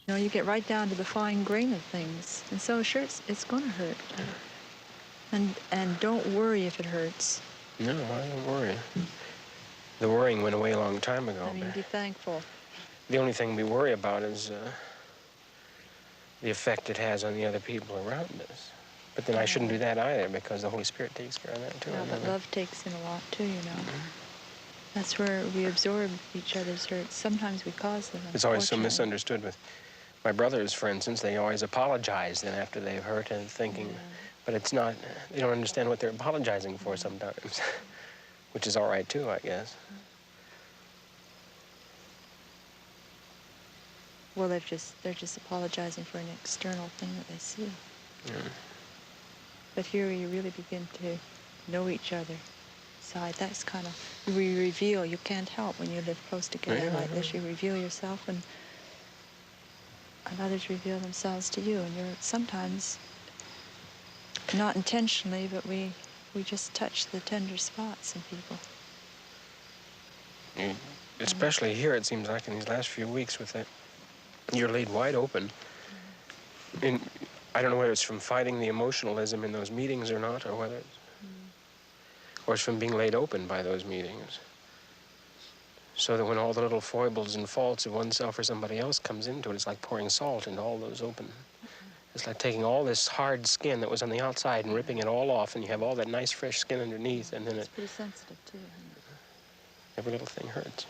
You know, you get right down to the fine grain of things. And so sure, it's going to hurt. And don't worry if it hurts. No, I don't worry. The worrying went away a long time ago. I mean, be thankful. The only thing we worry about is the effect it has on the other people around us. But then I shouldn't do that either, because the Holy Spirit takes care of that too. Yeah, but love takes in a lot too, you know. That's where we absorb each other's hurts. Sometimes we cause them. It's always so misunderstood with my brothers, for instance. They always apologize then after they've hurt and thinking, but it's not, they don't understand what they're apologizing for sometimes, which is all right too, I guess. Well, they're just apologizing for an external thing that they see. Yeah. But here you really begin to know each other. Side, that's kind of, we reveal. You can't help when you live close together like this. You reveal yourself, and others reveal themselves to you. And you're sometimes, not intentionally, but we just touch the tender spots in people. Especially here, it seems like in these last few weeks with that, you're laid wide open. And I don't know whether it's from fighting the emotionalism in those meetings or not, or whether it's from being laid open by those meetings. So that when all the little foibles and faults of oneself or somebody else comes into it, it's like pouring salt into all those open. It's like taking all this hard skin that was on the outside and ripping it all off, and you have all that nice fresh skin underneath, and then it's pretty sensitive too. Every little thing hurts.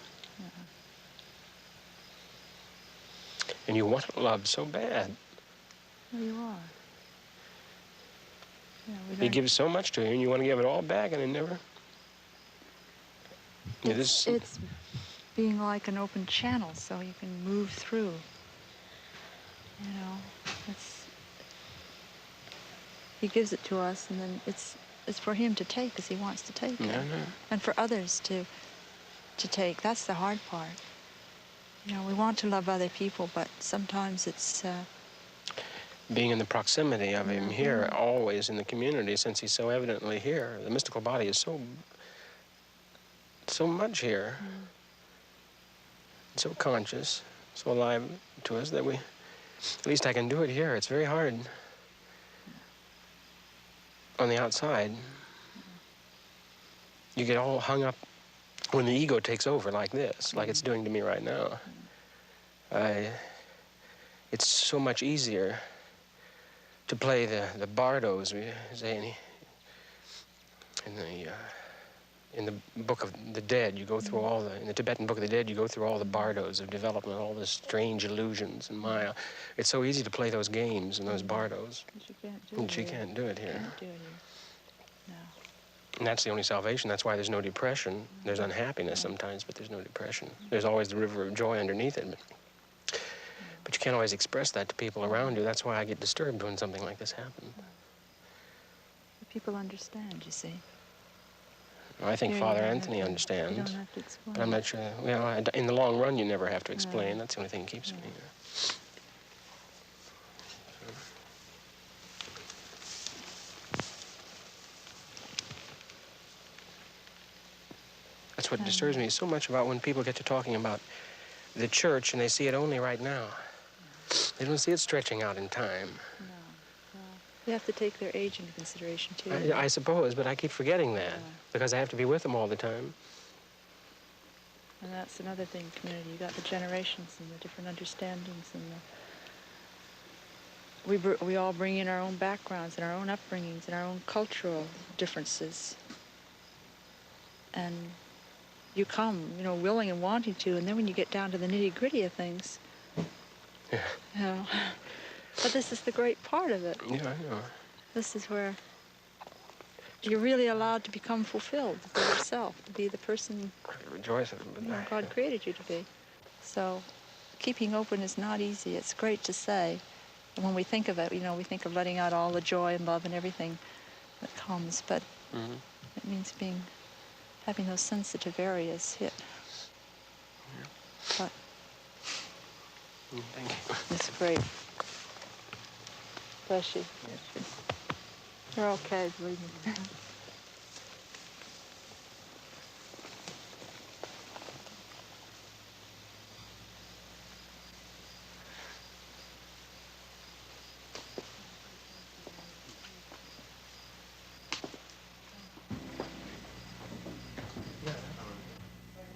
And you want love so bad. Well, you are. Yeah, he gives so much to you, and you want to give it all back, and it never... It's being like an open channel, so you can move through. You know, he gives it to us, and then it's for him to take, as he wants to take it. And for others to take. That's the hard part. You know, we want to love other people, but sometimes it's... being in the proximity of him here, always in the community, since he's so evidently here. The mystical body is so much here, so conscious, so alive to us that we, at least I can do it here. It's very hard on the outside. You get all hung up when the ego takes over like this, like it's doing to me right now. It's so much easier to play the bardos, we say, in the Book of the Dead. You go through in the Tibetan Book of the Dead, you go through all the bardos of development, all the strange illusions and Maya. It's so easy to play those games and those bardos. But you can't do it here. Can't do it here. No. And that's the only salvation. That's why there's no depression. There's unhappiness sometimes, but there's no depression. There's always the river of joy underneath it. But you can't always express that to people around you. That's why I get disturbed when something like this happens. People understand, you see. Well, I think Father Anthony understands. You don't have to explain. But I'm not sure. Well, in the long run, you never have to explain. That's the only thing that keeps me here. That's what disturbs me so much about when people get to talking about the church and they see it only right now. They don't see it stretching out in time. No. You have to take their age into consideration, too. I suppose, but I keep forgetting that because I have to be with them all the time. And that's another thing, community. You got the generations and the different understandings, and we all bring in our own backgrounds and our own upbringings and our own cultural differences. And you come, willing and wanting to, and then when you get down to the nitty-gritty of things, but this is the great part of it. Yeah, I know. This is where you're really allowed to become fulfilled, to be yourself, to be the person God created you to be. So keeping open is not easy. It's great to say. And when we think of it, we think of letting out all the joy and love and everything that comes, but it means having those sensitive areas hit. Yeah. But thank you. It's great. Bless you. You're okay, believe me.